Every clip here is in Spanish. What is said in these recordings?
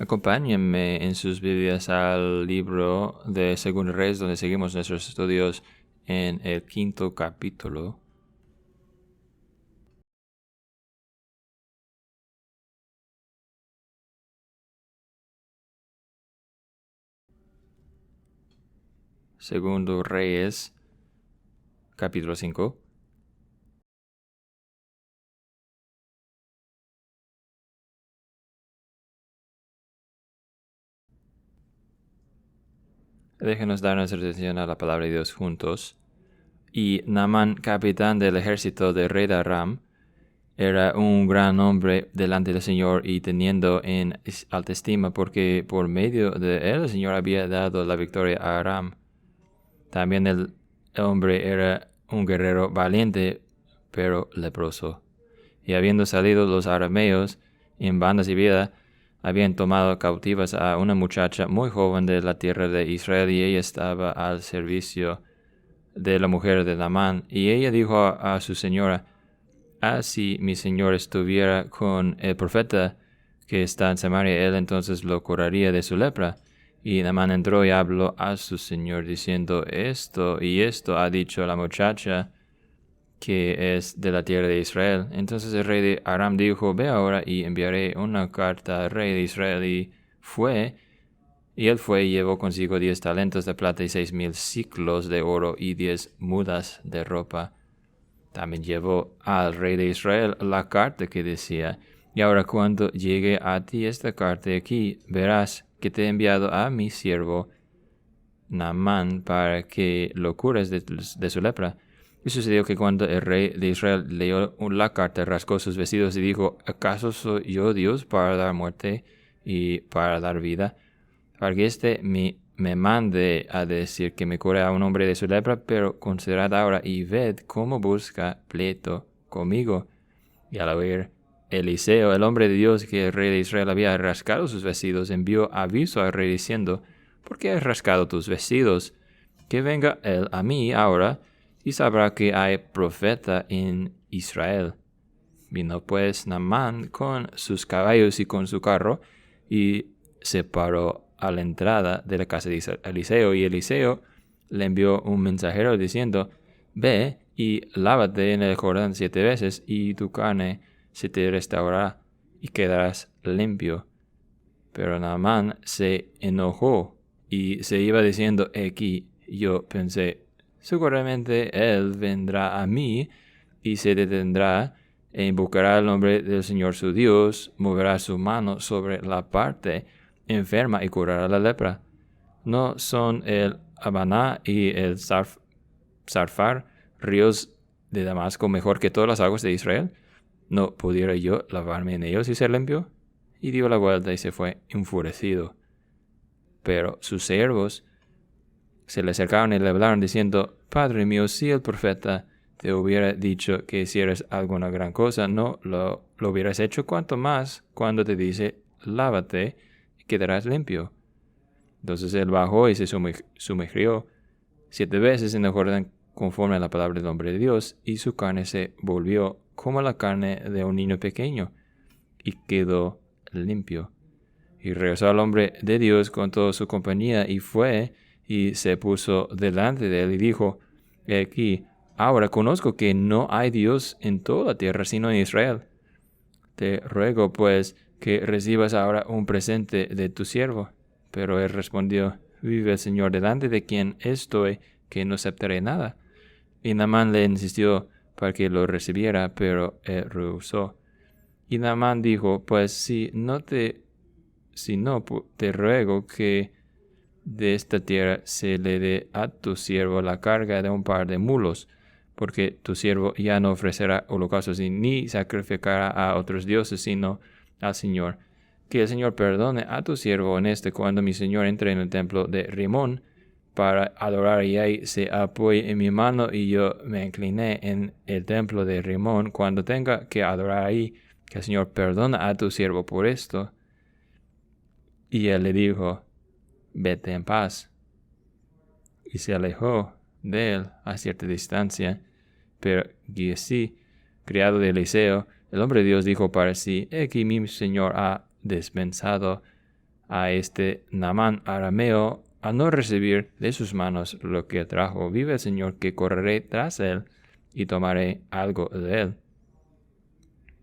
Acompáñenme en sus Biblias al libro de Segundo Reyes, donde seguimos nuestros estudios en el 5º capítulo. Segundo Reyes, capítulo 5. Déjenos dar nuestra atención a la palabra de Dios juntos. Y Naamán, capitán del ejército del rey de Aram, era un gran hombre delante del Señor y teniendo en alta estima, porque por medio de él el Señor había dado la victoria a Aram. También el hombre era un guerrero valiente, pero leproso. Y habiendo salido los arameos en bandas y vida, habían tomado cautivas a una muchacha muy joven de la tierra de Israel, y ella estaba al servicio de la mujer de Naamán. Y ella dijo a su señora: si mi señor estuviera con el profeta que está en Samaria, él entonces lo curaría de su lepra. Y Naamán entró y habló a su señor, diciendo: esto y esto ha dicho la muchacha que es de la tierra de Israel. Entonces el rey de Aram dijo: ve ahora y enviaré una carta al rey de Israel. Y él fue y llevó consigo 10 talentos de plata y 6,000 siclos de oro y 10 mudas de ropa. También llevó al rey de Israel la carta que decía: y ahora cuando llegue a ti esta carta aquí, verás que te he enviado a mi siervo Naamán para que lo cures de su lepra. Y sucedió que cuando el rey de Israel leyó la carta, rasgó sus vestidos y dijo: ¿acaso soy yo Dios para dar muerte y para dar vida? Para que me mande a decir que me cure a un hombre de su lepra, pero considerad ahora y ved cómo busca pleito conmigo. Y al oír Eliseo, el hombre de Dios, que el rey de Israel había rascado sus vestidos, envió aviso al rey diciendo: ¿por qué has rascado tus vestidos? Que venga él a mí ahora, y sabrá que hay profeta en Israel. Vino pues Naamán con sus caballos y con su carro, y se paró a la entrada de la casa de Eliseo, y Eliseo le envió un mensajero diciendo: ve y lávate en el Jordán 7 veces, y tu carne se te restaurará, y quedarás limpio. Pero Naamán se enojó, y se iba diciendo: aquí yo pensé, seguramente él vendrá a mí, y se detendrá, e invocará el nombre del Señor su Dios, moverá su mano sobre la parte enferma y curará la lepra. ¿No son el Habaná y el Sarfar, ríos de Damasco, mejor que todas las aguas de Israel? ¿No pudiera yo lavarme en ellos y ser limpio? Y dio la vuelta y se fue enfurecido. Pero sus siervos se le acercaron y le hablaron diciendo: Padre mío, si el profeta te hubiera dicho que hicieras alguna gran cosa, no lo hubieras hecho, cuanto más cuando te dice: lávate y quedarás limpio. Entonces él bajó y se sumergió 7 veces en el Jordán conforme a la palabra del hombre de Dios, y su carne se volvió como la carne de un niño pequeño, y quedó limpio. Y regresó al hombre de Dios con toda su compañía, y fue y se puso delante de él y dijo: he aquí, ahora conozco que no hay Dios en toda la tierra sino en Israel. Te ruego pues que recibas ahora un presente de tu siervo. Pero él respondió: vive el Señor delante de quien estoy, que no aceptaré nada. Y Naamán le insistió para que lo recibiera, pero él rehusó. Y Naamán dijo: pues si no, te ruego que de esta tierra se le dé a tu siervo la carga de un par de mulos, porque tu siervo ya no ofrecerá holocaustos ni sacrificará a otros dioses, sino al Señor. Que el Señor perdone a tu siervo en cuando mi Señor entre en el templo de Rimón para adorar, y ahí se apoye en mi mano, y yo me incliné en el templo de Rimón cuando tenga que adorar ahí. Que el Señor perdone a tu siervo por esto. Y él le dijo: vete en paz. Y se alejó de él a cierta distancia. Pero Giesi, criado de Eliseo, el hombre de Dios, dijo para sí: he aquí mi Señor ha dispensado a este Naamán arameo a no recibir de sus manos lo que trajo. Vive el Señor que correré tras él y tomaré algo de él.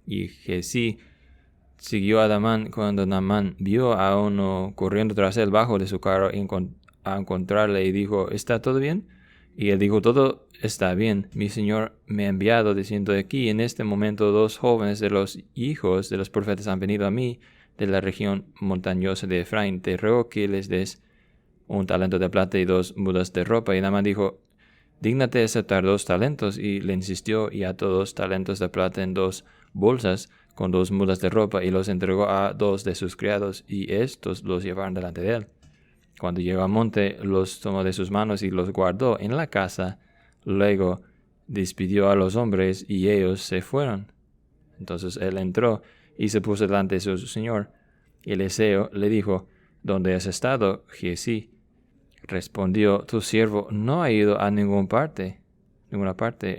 Y Giezi siguió a Naamán. Cuando Naamán vio a uno corriendo tras él, bajó de su carro a encontrarle y dijo, ¿está todo bien? Y él dijo, todo está bien. Mi señor me ha enviado diciendo, aquí en este momento 2 jóvenes de los hijos de los profetas han venido a mí de la región montañosa de Efraín. Te ruego que les des 1 talento de plata y 2 mudas de ropa. Y Naamán dijo, dígnate aceptar 2 talentos. Y le insistió y ató 2 talentos de plata en 2 bolsas con 2 mudas de ropa y los entregó a 2 de sus criados, y estos los llevaron delante de él. Cuando llegó al monte, los tomó de sus manos y los guardó en la casa. Luego despidió a los hombres y ellos se fueron. Entonces él entró y se puso delante de su señor. Y Eliseo le dijo, ¿dónde has estado, Giezi? Respondió, tu siervo no ha ido a ninguna parte.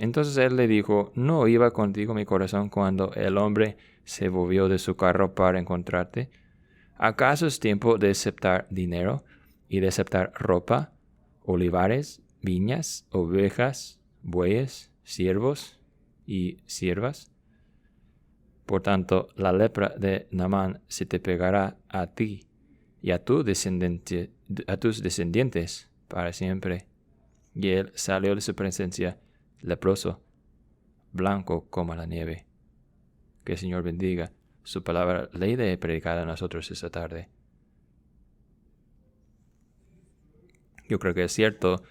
Entonces él le dijo, ¿no iba contigo mi corazón cuando el hombre se volvió de su carro para encontrarte? ¿Acaso es tiempo de aceptar dinero y de aceptar ropa, olivares, viñas, ovejas, bueyes, siervos y siervas? Por tanto, la lepra de Naamán se te pegará a ti y a tus descendientes para siempre. Y él salió de su presencia leproso, blanco como la nieve. Que el Señor bendiga su palabra leída y predicada a nosotros esta tarde. Yo creo que es cierto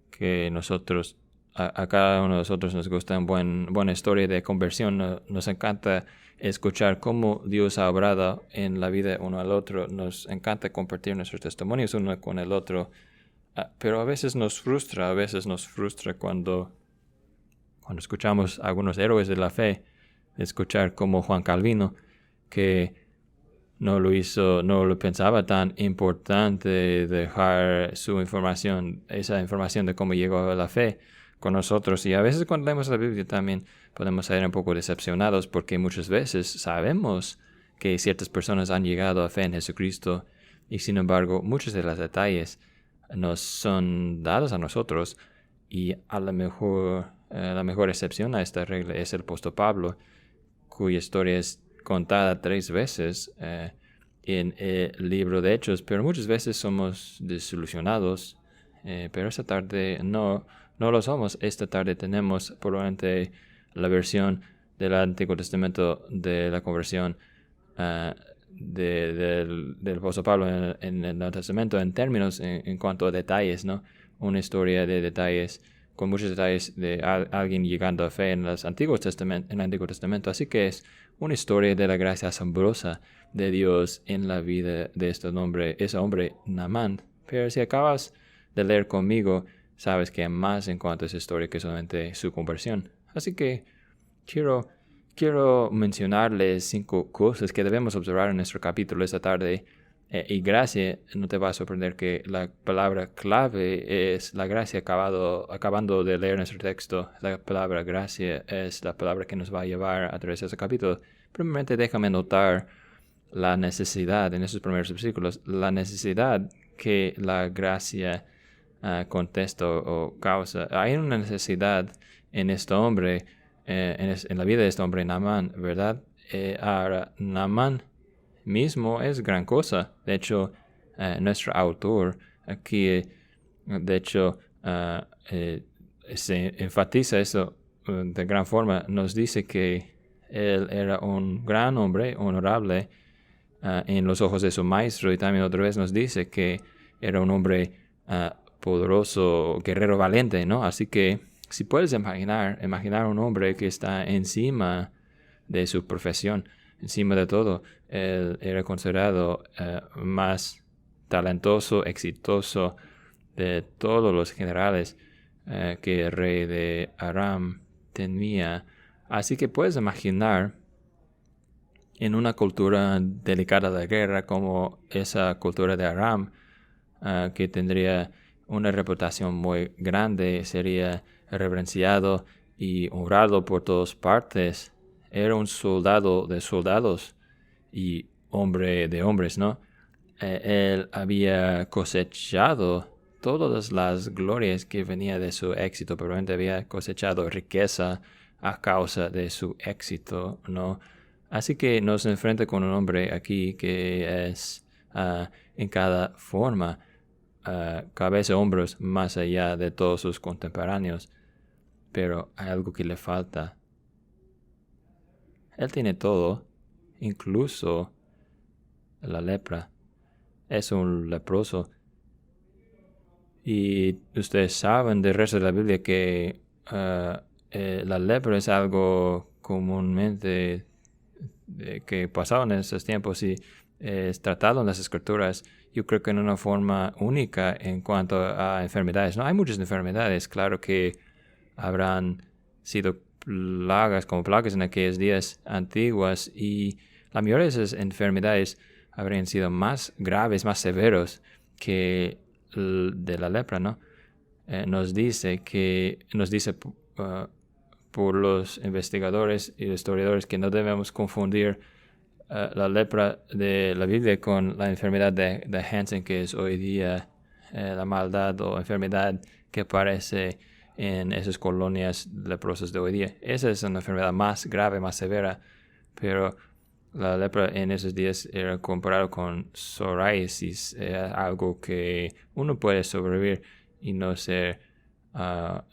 que nosotros, a cada uno de nosotros nos gusta una buena historia de conversión. Nos encanta escuchar cómo Dios ha obrado en la vida uno al otro. Nos encanta compartir nuestros testimonios uno con el otro. Pero a veces nos frustra cuando escuchamos a algunos héroes de la fe, escuchar como Juan Calvino, que no lo pensaba tan importante dejar esa información de cómo llegó a la fe con nosotros. Y a veces cuando leemos la Biblia también podemos ser un poco decepcionados porque muchas veces sabemos que ciertas personas han llegado a fe en Jesucristo y sin embargo muchos de los detalles nos son dados a nosotros, y a lo mejor la mejor excepción a esta regla es el apóstol Pablo, cuya historia es contada 3 veces en el libro de Hechos, pero muchas veces somos desilusionados, pero esta tarde no lo somos. Esta tarde tenemos probablemente la versión del Antiguo Testamento de la conversión del apóstol Pablo en el Nuevo Testamento en términos en cuanto a detalles, ¿no? Una historia de detalles, con muchos detalles de alguien llegando a fe en el Antiguo Testamento. Así que es una historia de la gracia asombrosa de Dios en la vida de ese hombre Naamán. Pero si acabas de leer conmigo, sabes que hay más en cuanto a esa historia que solamente su conversión. Así que quiero mencionarles 5 cosas que debemos observar en nuestro capítulo esta tarde. Y gracia, no te va a sorprender que la palabra clave es la gracia. Acabando de leer nuestro texto, la palabra gracia es la palabra que nos va a llevar a través de este capítulo. Primeramente, déjame notar la necesidad, en esos primeros versículos, la necesidad que la gracia contesta o causa. Hay una necesidad en este hombre, en la vida de este hombre Naamán, ¿verdad? Ahora, Naamán mismo es gran cosa. De hecho, nuestro autor aquí, se enfatiza eso de gran forma. Nos dice que él era un gran hombre, honorable en los ojos de su maestro, y también otra vez nos dice que era un hombre poderoso, guerrero valiente, ¿no? Así que si puedes imaginar un hombre que está encima de su profesión, encima de todo, él era considerado más talentoso, exitoso de todos los generales que el rey de Aram tenía. Así que puedes imaginar en una cultura delicada de guerra como esa cultura de Aram, que tendría una reputación muy grande, sería reverenciado y honrado por todas partes. Era un soldado de soldados y hombre de hombres, ¿no? él había cosechado todas las glorias que venía de su éxito, probablemente había cosechado riqueza a causa de su éxito, ¿no? Así que nos enfrenta con un hombre aquí que es en cada forma cabeza y hombros más allá de todos sus contemporáneos, pero hay algo que le falta. Él tiene todo, incluso la lepra. Es un leproso. Y ustedes saben del resto de la Biblia que la lepra es algo comúnmente que pasaba en esos tiempos y es tratado en las escrituras, yo creo que en una forma única en cuanto a enfermedades. No hay muchas enfermedades, claro que habrán sido plagas en aquellos días antiguas y la mayoría de esas enfermedades habrían sido más graves, más severos que de la lepra, ¿no? Nos dice por los investigadores y historiadores que no debemos confundir la lepra de la Biblia con la enfermedad de Hansen, que es hoy día la maldad o enfermedad que aparece en esas colonias leprosas de hoy día. Esa es una enfermedad más grave, más severa, pero la lepra en esos días era comparado con psoriasis, algo que uno puede sobrevivir y no ser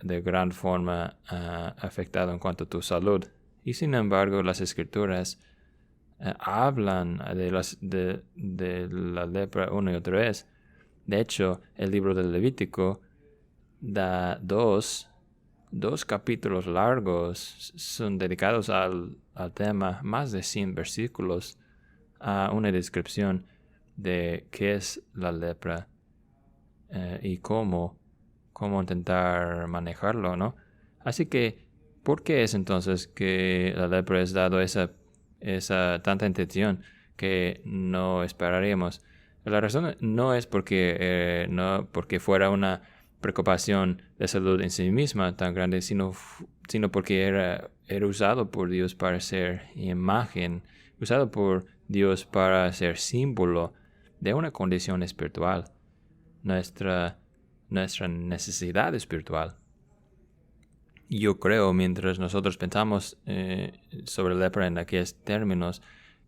de gran forma afectado en cuanto a tu salud. Y sin embargo, las escrituras hablan de la lepra una y otra vez. De hecho, el libro del Levítico da dos capítulos largos, son dedicados al tema, más de 100 versículos, a una descripción de qué es la lepra y cómo intentar manejarlo, ¿no? Así que, ¿por qué es entonces que la lepra es dado esa tanta atención que no esperaríamos? La razón no es porque fuera una preocupación de salud en sí misma tan grande, sino porque era usado por Dios para ser imagen, usado por Dios para ser símbolo de una condición espiritual, nuestra necesidad espiritual. Yo creo, mientras nosotros pensamos sobre lepra en aquellos términos,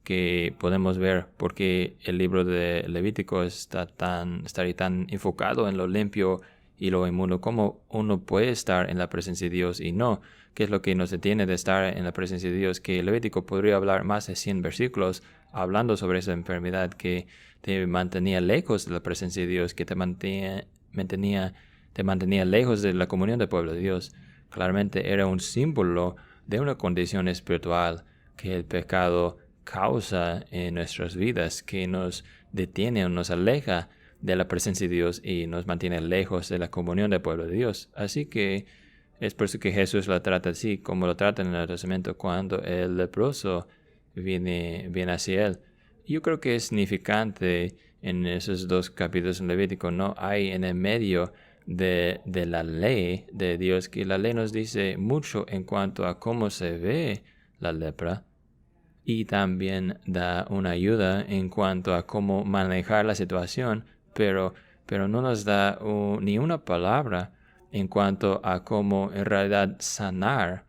que podemos ver por qué el libro de Levítico estaría tan enfocado en lo limpio y lo inmundo, cómo uno puede estar en la presencia de Dios y no, qué es lo que nos detiene de estar en la presencia de Dios, que Levítico podría hablar más de 100 versículos hablando sobre esa enfermedad que te mantenía lejos de la presencia de Dios, que te mantenía lejos de la comunión del pueblo de Dios. Claramente era un símbolo de una condición espiritual que el pecado causa en nuestras vidas, que nos detiene o nos aleja de la presencia de Dios y nos mantiene lejos de la comunión del pueblo de Dios. Así que es por eso que Jesús la trata así, como lo trata en el Nuevo Testamento cuando el leproso viene hacia él. Yo creo que es significante en esos dos capítulos en Levítico, no hay en el medio de la ley de Dios, que la ley nos dice mucho en cuanto a cómo se ve la lepra y también da una ayuda en cuanto a cómo manejar la situación, pero no nos da ni una palabra en cuanto a cómo en realidad sanar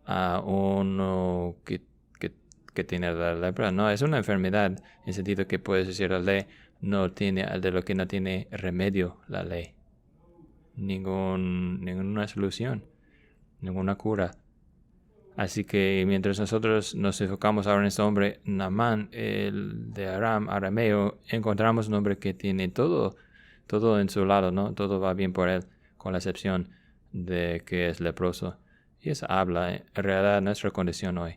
a uno que tiene la lepra. No, es una enfermedad en el sentido que puedes decir la ley no tiene, de lo que no tiene remedio la ley. Ninguna solución, ninguna cura. Así que mientras nosotros nos enfocamos ahora en este hombre, Naamán, el de arameo, encontramos un hombre que tiene todo en su lado, ¿no? Todo va bien por él, con la excepción de que es leproso. Y eso habla en realidad de nuestra condición hoy.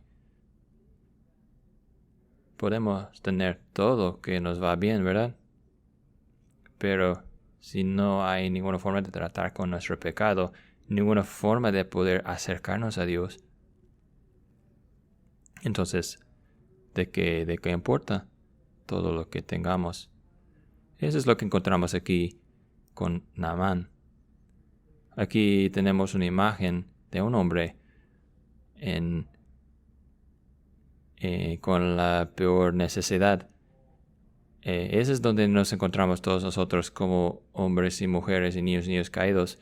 Podemos tener todo que nos va bien, ¿verdad? Pero si no hay ninguna forma de tratar con nuestro pecado, ninguna forma de poder acercarnos a Dios, entonces, ¿de qué importa todo lo que tengamos? Eso es lo que encontramos aquí con Naamán. Aquí tenemos una imagen de un hombre con la peor necesidad. Ese es donde nos encontramos todos nosotros como hombres y mujeres y niños caídos,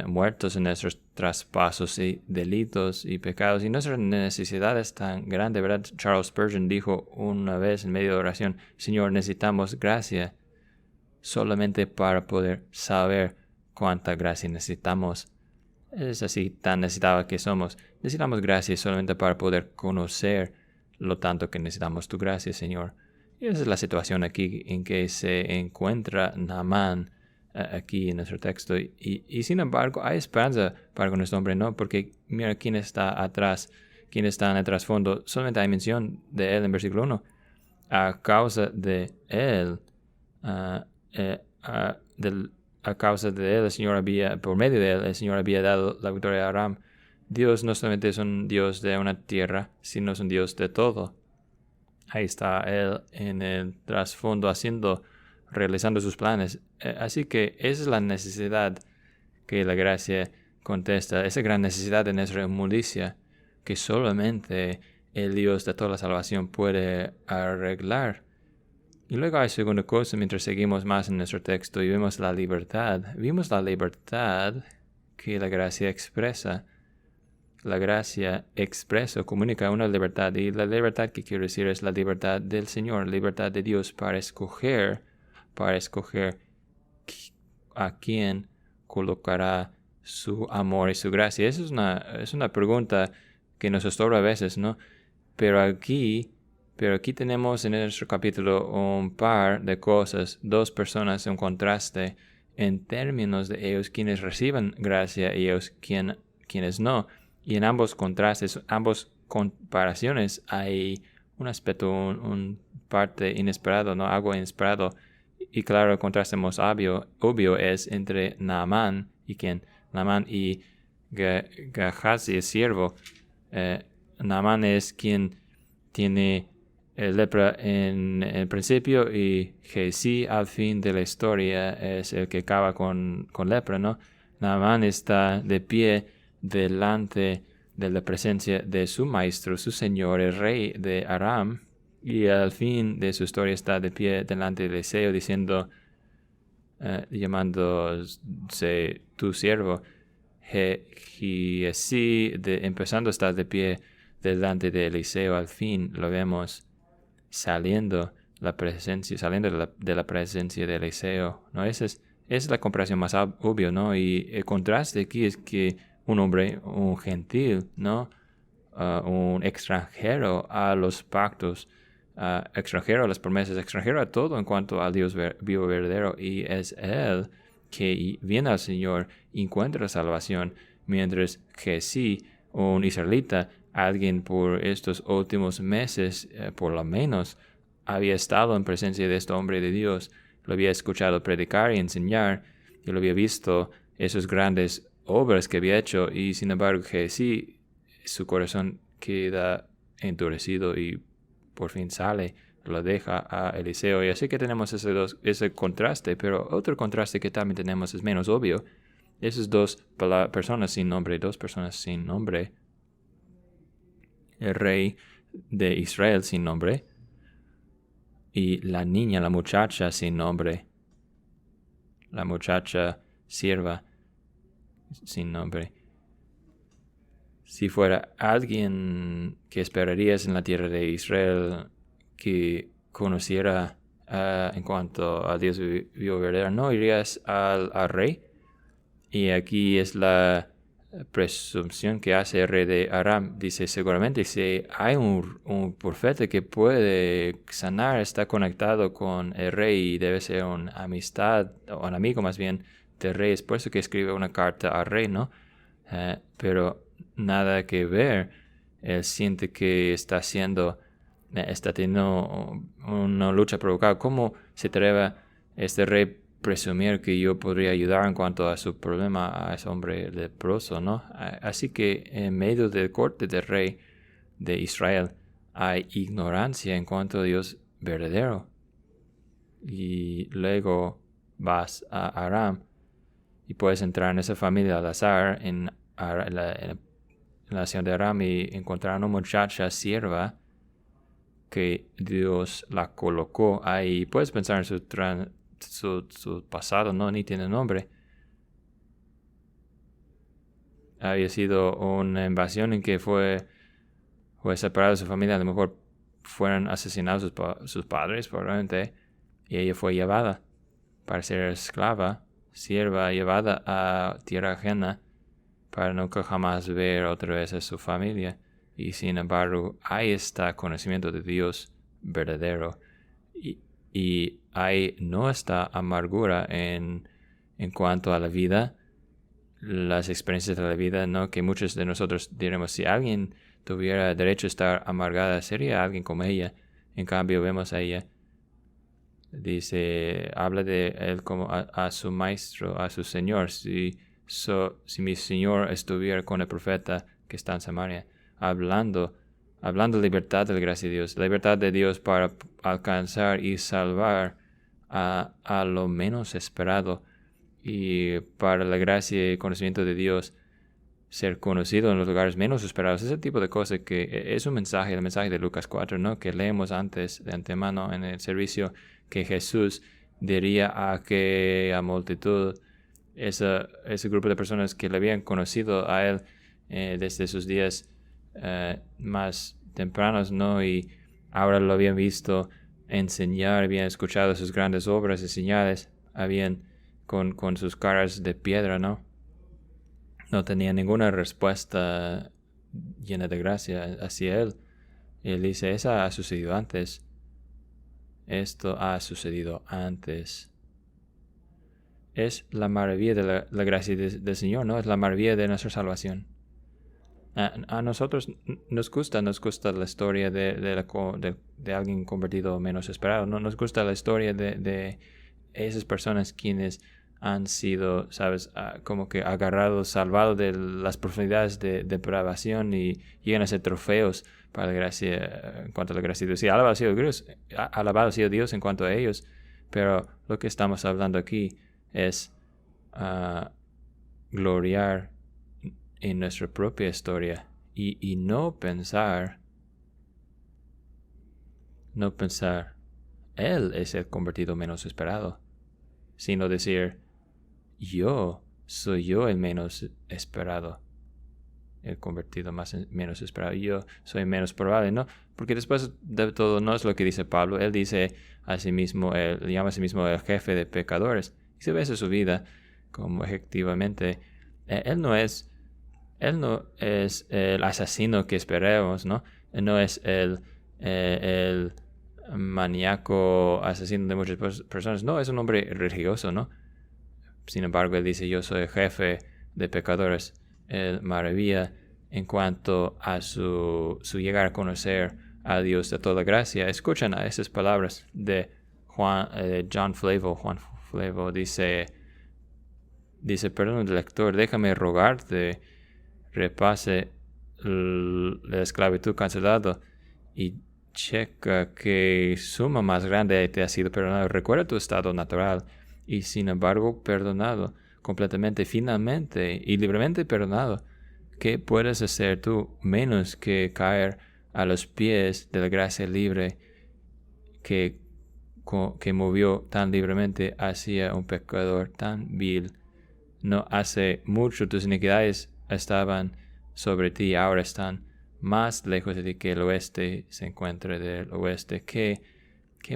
muertos en nuestros traspasos y delitos y pecados y nuestras necesidades tan grandes, ¿verdad? Charles Spurgeon dijo una vez en medio de oración: Señor, necesitamos gracia solamente para poder saber cuánta gracia necesitamos. Es así tan necesitados que somos. Necesitamos gracia solamente para poder conocer lo tanto que necesitamos tu gracia, Señor. Y esa es la situación aquí en que se encuentra Naamán aquí en nuestro texto. Y sin embargo, hay esperanza para con este hombre, ¿no? Porque mira quién está atrás, quién está en el trasfondo. Solamente hay mención de él en versículo 1. A causa de él, a causa de él, por medio de él, el Señor había dado la victoria a Aram. Dios no solamente es un Dios de una tierra, sino es un Dios de todo. Ahí está él en el trasfondo realizando sus planes. Así que esa es la necesidad que la gracia contesta, esa gran necesidad de nuestra inmundicia que solamente el Dios de toda la salvación puede arreglar. Y luego hay segunda cosa, mientras seguimos más en nuestro texto y vemos la libertad. Vimos la libertad que la gracia expresa. La gracia expresa, comunica una libertad, y la libertad que quiero decir es la libertad del Señor, libertad de Dios para escoger a quién colocará su amor y su gracia. Esa es una pregunta que nos estorba a veces, ¿no? Pero aquí tenemos en nuestro capítulo un par de cosas, dos personas en contraste en términos de ellos quienes reciben gracia y ellos quienes no. Y en ambos contrastes, ambas comparaciones, hay un aspecto, un parte inesperado, ¿no? Algo inesperado. Y claro, el contraste más obvio es entre Naamán y quien. Naamán y Gehazi, el siervo. Naamán es quien tiene lepra en el principio y Gehazi al fin de la historia es el que acaba con lepra, ¿no? Naamán está de pie delante de la presencia de su maestro, su señor, el rey de Aram, y al fin de su historia está de pie delante de Eliseo diciendo, llamándose tu siervo. Y así, empezando a estar de pie delante de Eliseo, al fin lo vemos saliendo de la presencia de Eliseo, ¿no? Esa es la comparación más obvia, ¿no? Y el contraste aquí es que un hombre, un gentil, ¿no? Un extranjero a los pactos, extranjero a las promesas, extranjero a todo en cuanto al Dios vivo verdadero, y es él que viene al Señor, encuentra salvación, mientras que sí, un israelita, alguien por estos últimos meses, por lo menos, había estado en presencia de este hombre de Dios, lo había escuchado predicar y enseñar, y lo había visto esas grandes obras que había hecho, y sin embargo que sí, su corazón queda endurecido y por fin sale, lo deja a Eliseo. Y así que tenemos ese contraste, pero otro contraste que también tenemos es menos obvio. Esas dos personas sin nombre, el rey de Israel sin nombre y la niña, la muchacha sin nombre, la muchacha sierva sin nombre. Si fuera alguien que esperarías en la tierra de Israel que conociera en cuanto a Dios vivo verdadero, no irías al rey. Y aquí es la presunción que hace el rey de Aram. Dice, seguramente si hay un profeta que puede sanar, está conectado con el rey y debe ser una amistad, o un amigo más bien, del rey. Es por eso que escribe una carta al rey, ¿no? Pero nada que ver. Él siente que está teniendo una lucha provocada. ¿Cómo se atreve este rey presumir que yo podría ayudar en cuanto a su problema a ese hombre leproso, ¿no? Así que en medio del corte del rey de Israel hay ignorancia en cuanto a Dios verdadero. Y luego vas a Aram y puedes entrar en esa familia al azar en la nación de Aram y encontrar una muchacha sierva que Dios la colocó ahí. Puedes pensar en su pasado, no, ni tiene nombre. Había sido una invasión en que fue separado de su familia. A lo mejor fueron asesinados sus padres, probablemente, y ella fue llevada para ser esclava, sierva, llevada a tierra ajena para nunca jamás ver otra vez a su familia. Y sin embargo, ahí está conocimiento de Dios verdadero. Y ahí no está amargura en cuanto a la vida, las experiencias de la vida, ¿no? Que muchos de nosotros diremos, si alguien tuviera derecho a estar amargada, sería alguien como ella. En cambio, vemos a ella, dice, habla de él como a su maestro, a su señor. Si mi señor estuviera con el profeta que está en Samaria, hablando libertad de la gracia de Dios, la libertad de Dios para alcanzar y salvar a lo menos esperado, y para la gracia y conocimiento de Dios ser conocido en los lugares menos esperados. Ese tipo de cosas que es un mensaje, el mensaje de Lucas 4, ¿no? Que leemos antes de antemano en el servicio, que Jesús diría a multitud, ese grupo de personas que le habían conocido a él desde sus días más tempranos, ¿no? Y ahora lo habían visto enseñar, habían escuchado sus grandes obras y señales, habían con sus caras de piedra, ¿no? No tenía ninguna respuesta llena de gracia hacia él. Y él dice, eso ha sucedido antes. Esto ha sucedido antes. Es la maravilla de la gracia del Señor, ¿no? Es la maravilla de nuestra salvación. A nosotros nos gusta la historia de alguien convertido menos esperado. No nos gusta la historia de esas personas quienes han sido, ¿sabes?, como que agarrados, salvados de las profundidades de depravación y llegan a ser trofeos para la gracia, en cuanto a la gracia de Dios. Sí, alabado sea Dios en cuanto a ellos, pero lo que estamos hablando aquí es gloriar en nuestra propia historia y no pensar, Él es el convertido menos esperado, sino decir, soy yo el menos esperado, el convertido menos esperado, yo soy menos probable, ¿no? Porque después de todo no es lo que dice Pablo. Él dice a sí mismo, él llama a sí mismo el jefe de pecadores, y se ve su vida como efectivamente, él no es el asesino que esperamos, ¿no? Él no es el maníaco asesino de muchas personas. No, es un hombre religioso, ¿no? Sin embargo, él dice, yo soy el jefe de pecadores. Él maravilla en cuanto a su llegar a conocer a Dios de toda gracia. Escuchan a esas palabras de John Flavel. Juan Flavel dice, perdón, lector, déjame rogarte, repase la esclavitud cancelado y checa que suma más grande te ha sido perdonado. Recuerda tu estado natural y sin embargo perdonado completamente, finalmente y libremente perdonado. ¿Qué puedes hacer tú menos que caer a los pies de la gracia libre que movió tan libremente hacia un pecador tan vil? No hace mucho tus iniquidades estaban sobre ti, ahora están más lejos de ti que el oeste se encuentra del oeste. ¿Qué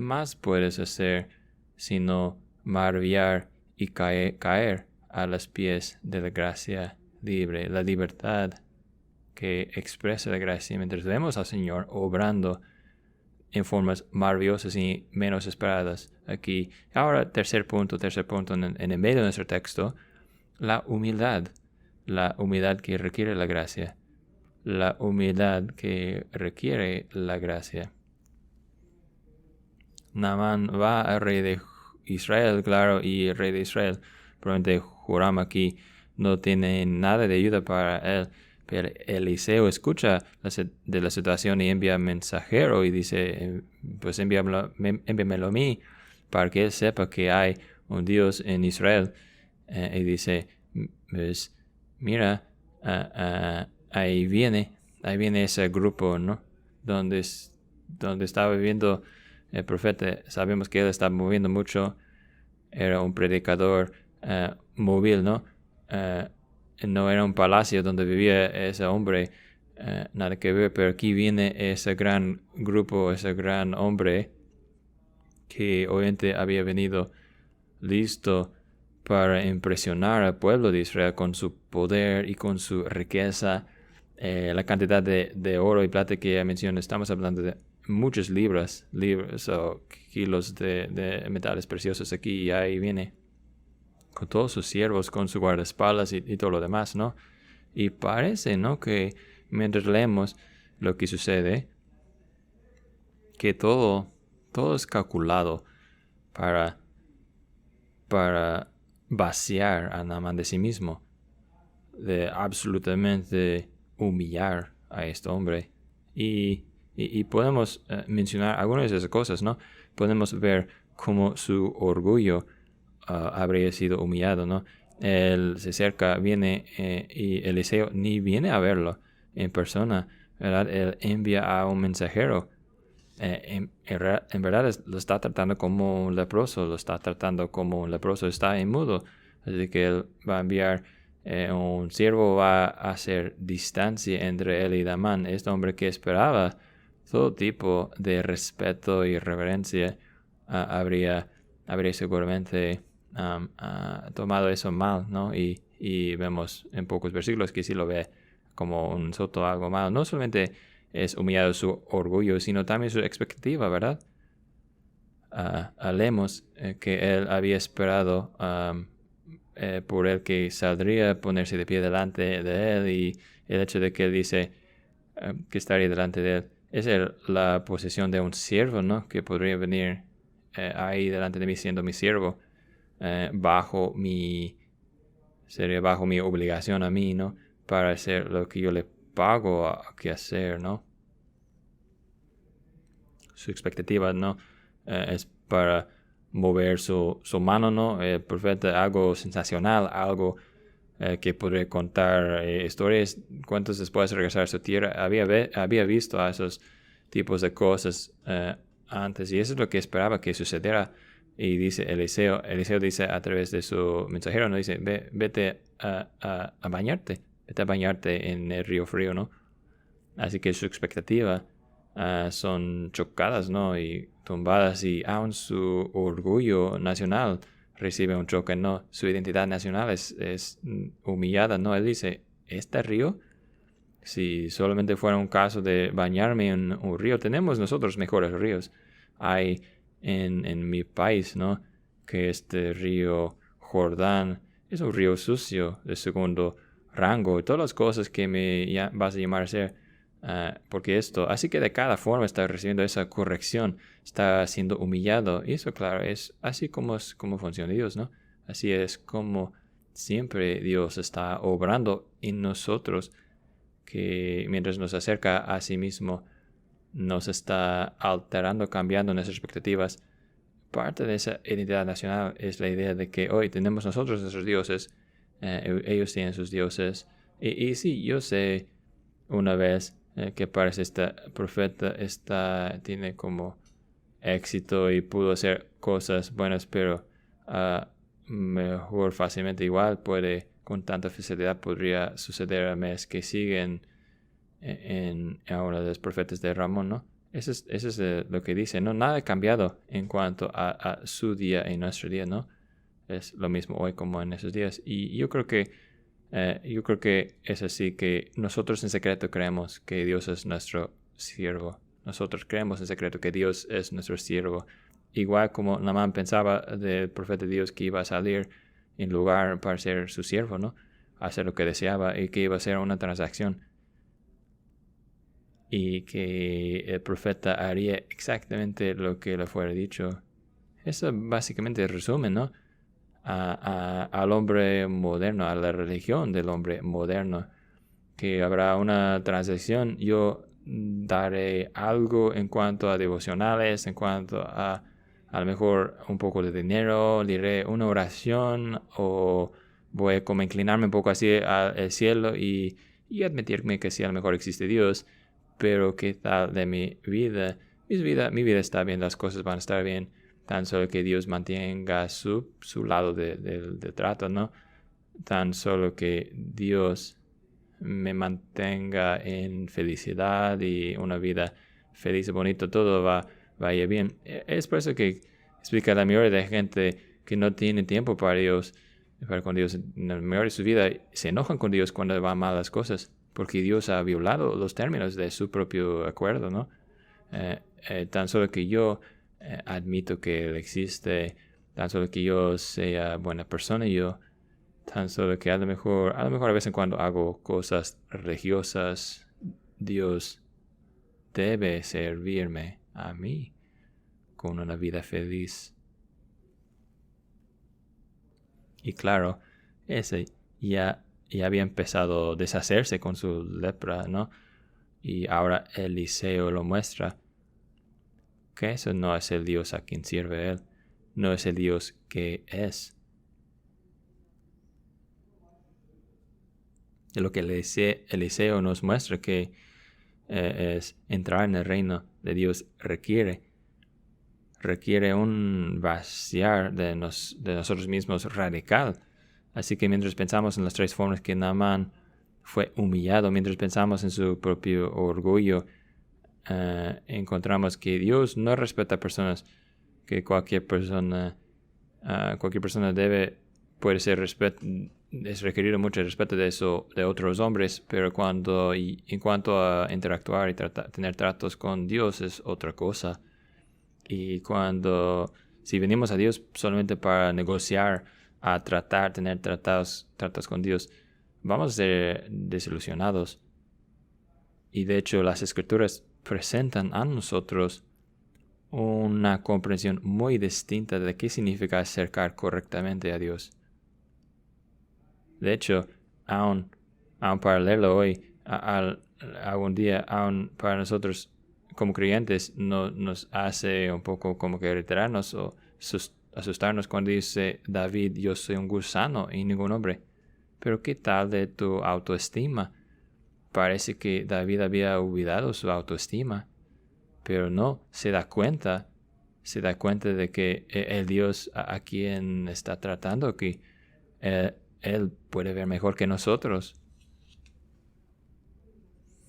más puedes hacer sino maravillar y caer a los pies de la gracia libre, la libertad que expresa la gracia, mientras vemos al Señor obrando en formas maravillosas y menos esperadas aquí? Ahora, tercer punto en el medio de nuestro texto, la humildad que requiere la gracia. La humildad que requiere la gracia. Naamán va al rey de Israel, claro, y el rey de Israel, probablemente Joram aquí, no tiene nada de ayuda para él. Pero Eliseo escucha de la situación y envía mensajero y dice, pues envíamelo a mí para que él sepa que hay un Dios en Israel. Y dice, pues mira, ahí viene ese grupo, ¿no? Donde donde estaba viviendo el profeta. Sabemos que él estaba moviendo mucho. Era un predicador móvil, ¿no? No era un palacio donde vivía ese hombre, nada que ver, pero aquí viene ese gran grupo, ese gran hombre que obviamente había venido listo para impresionar al pueblo de Israel con su poder y con su riqueza, la cantidad de oro y plata que ya mencioné. Estamos hablando de muchas libras o kilos de metales preciosos aquí, y ahí viene con todos sus siervos, con su guardaespaldas y todo lo demás, ¿no? Y parece, ¿no?, que mientras leemos lo que sucede, que todo es calculado para vaciar a Naamán de sí mismo, de absolutamente humillar a este hombre. Y podemos mencionar algunas de esas cosas, ¿no? Podemos ver cómo su orgullo habría sido humillado, ¿no? Él se acerca, viene, y Eliseo ni viene a verlo en persona, ¿verdad? Él envía a un mensajero. En verdad lo está tratando como un leproso, está inmundo. Así que él va a enviar un siervo, va a hacer distancia entre él y Naamán. Este hombre que esperaba todo tipo de respeto y reverencia habría seguramente tomado eso mal, ¿no? Y vemos en pocos versículos que sí lo ve como un insulto, algo malo. No solamente es humillado su orgullo, sino también su expectativa, ¿verdad? Leemos que él había esperado por él que saldría a ponerse de pie delante de él, y el hecho de que él dice que estaría delante de él es la posesión de un siervo, ¿no? Que podría venir ahí delante de mí siendo mi siervo, sería bajo mi obligación a mí, ¿no? Para hacer lo que yo le pago que hacer, ¿no? Su expectativa, ¿no? Es para mover su mano, ¿no? El profeta, algo sensacional, algo que podría contar historias, cuentos después de regresar a su tierra. Había visto a esos tipos de cosas antes, y eso es lo que esperaba que sucediera. Y dice Eliseo dice a través de su mensajero, ¿no? Dice, vete a bañarte, vete a bañarte en el río frío, ¿no? Así que su expectativa son chocadas, ¿no? Y tumbadas, y aún su orgullo nacional recibe un choque, ¿no? Su identidad nacional es humillada, ¿no? Él dice, ¿este río? Si solamente fuera un caso de bañarme en un río, tenemos nosotros mejores ríos. Hay en mi país, ¿no? Que este río Jordán es un río sucio de segundo rango, y todas las cosas que me vas a llamar a ser. Porque así que de cada forma está recibiendo esa corrección, está siendo humillado, y eso, claro, es así como funciona Dios, ¿no? Así es como siempre Dios está obrando en nosotros, que mientras nos acerca a sí mismo, nos está alterando, cambiando nuestras expectativas. Parte de esa identidad nacional es la idea de que hoy tenemos nosotros nuestros dioses, ellos tienen sus dioses, y sí, yo sé una vez que parece este profeta tiene como éxito y pudo hacer cosas buenas, pero mejor fácilmente igual con tanta facilidad podría suceder al mes que siguen a uno de los profetas de Ramón, ¿no? Eso es lo que dice, ¿no? Nada ha cambiado en cuanto a su día y nuestro día, ¿no? Es lo mismo hoy como en esos días. Y yo creo que es así, que nosotros en secreto creemos que Dios es nuestro siervo. Nosotros creemos en secreto que Dios es nuestro siervo. Igual como Naamán pensaba del profeta de Dios que iba a salir en lugar para ser su siervo, ¿no? Hacer lo que deseaba, y que iba a ser una transacción. Y que el profeta haría exactamente lo que le fuera dicho. Eso básicamente resume, ¿no? Al hombre moderno, a la religión del hombre moderno, que habrá una transacción. Yo daré algo en cuanto a devocionales, en cuanto a lo mejor un poco de dinero, diré una oración, o voy a como inclinarme un poco hacia el cielo y admitirme que sí, a lo mejor existe Dios, pero qué tal de mi vida, mi vida está bien, las cosas van a estar bien, tan solo que Dios mantenga su lado del trato, ¿no? Tan solo que Dios me mantenga en felicidad y una vida feliz y bonita, todo va a ir bien. Es por eso que explica la mayoría de gente que no tiene tiempo para Dios, para con Dios. En la mayoría de su vida se enojan con Dios cuando van mal las cosas, porque Dios ha violado los términos de su propio acuerdo, ¿no? Tan solo que yo admito que Él existe, tan solo que yo sea buena persona, tan solo que a lo mejor a vez en cuando hago cosas religiosas, Dios debe servirme a mí con una vida feliz. Y claro, ese ya había empezado a deshacerse con su lepra, ¿no? Y ahora Eliseo lo muestra, que eso no es el Dios a quien sirve él, no es el Dios que es. Y lo que Eliseo nos muestra que es entrar en el reino de Dios requiere un vaciar de nosotros mismos radical. Así que mientras pensamos en las tres formas que Naamán fue humillado, mientras pensamos en su propio orgullo, encontramos que Dios no respeta a personas, que cualquier persona puede ser es requerido mucho respeto de otros hombres, pero en cuanto a interactuar y tener tratos con Dios es otra cosa. Y si venimos a Dios solamente para negociar, a tener tratos con Dios, vamos a ser desilusionados. Y de hecho las Escrituras presentan a nosotros una comprensión muy distinta de qué significa acercar correctamente a Dios. De hecho, aún para leerlo hoy, algún día, aún para nosotros como creyentes, nos hace un poco como que retirarnos o asustarnos cuando dice David, yo soy un gusano y ningún hombre. Pero ¿qué tal de tu autoestima? Parece que David había olvidado su autoestima, pero no, se da cuenta de que el Dios a quien está tratando aquí, Él puede ver mejor que nosotros.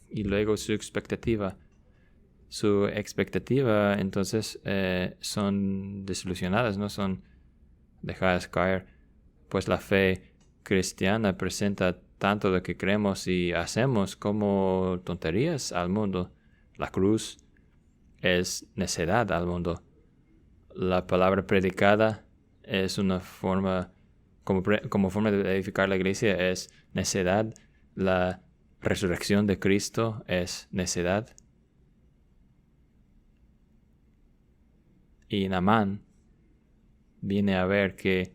Y luego su expectativa entonces son desilusionadas, no son dejadas caer, pues la fe cristiana presenta tanto de que creemos y hacemos como tonterías al mundo. La cruz es necedad al mundo. La palabra predicada es una forma, como forma de edificar la iglesia, es necedad. La resurrección de Cristo es necedad. Y Naamán viene a ver que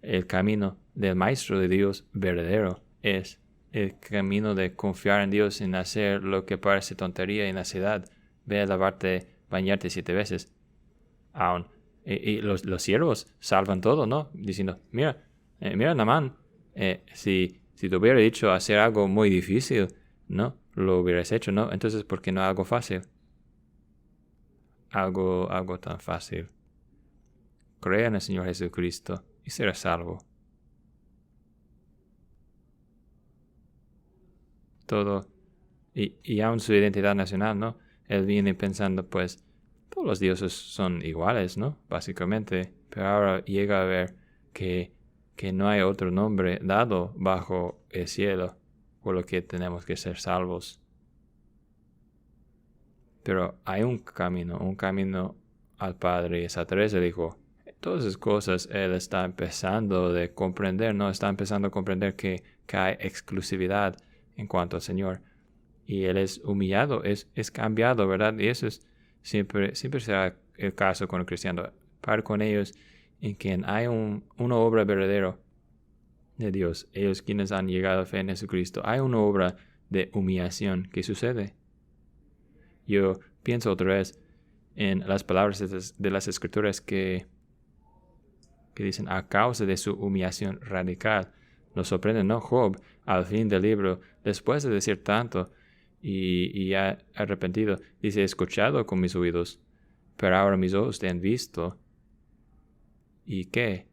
el camino del Maestro de Dios verdadero es el camino de confiar en Dios, en hacer lo que parece tontería y necedad. Ve a bañarte 7 veces. Y los siervos salvan todo, ¿no? Diciendo, mira Naamán, si te hubiera dicho hacer algo muy difícil, ¿no? Lo hubieras hecho, ¿no? Entonces, ¿por qué no algo fácil? Algo tan fácil. Crea en el Señor Jesucristo y serás salvo. Todo. Y aún su identidad nacional, ¿no? Él viene pensando, pues, todos los dioses son iguales, ¿no? Básicamente. Pero ahora llega a ver que no hay otro nombre dado bajo el cielo por lo que tenemos que ser salvos. Pero hay un camino al Padre, y es a través del Hijo. Todas esas cosas Él está empezando a comprender, ¿no? Está empezando a comprender que hay exclusividad en cuanto al Señor. Y Él es humillado, es cambiado, ¿verdad? Y eso siempre será el caso con el cristiano. Para con ellos en quien hay una obra verdadera de Dios, ellos quienes han llegado a fe en Jesucristo, hay una obra de humillación que sucede. Yo pienso otra vez en las palabras de las Escrituras que dicen, a causa de su humillación radical. Nos sorprende, ¿no? Job, al fin del libro, después de decir tanto, y ha arrepentido. Dice, he escuchado con mis oídos, pero ahora mis ojos te han visto. ¿Y qué?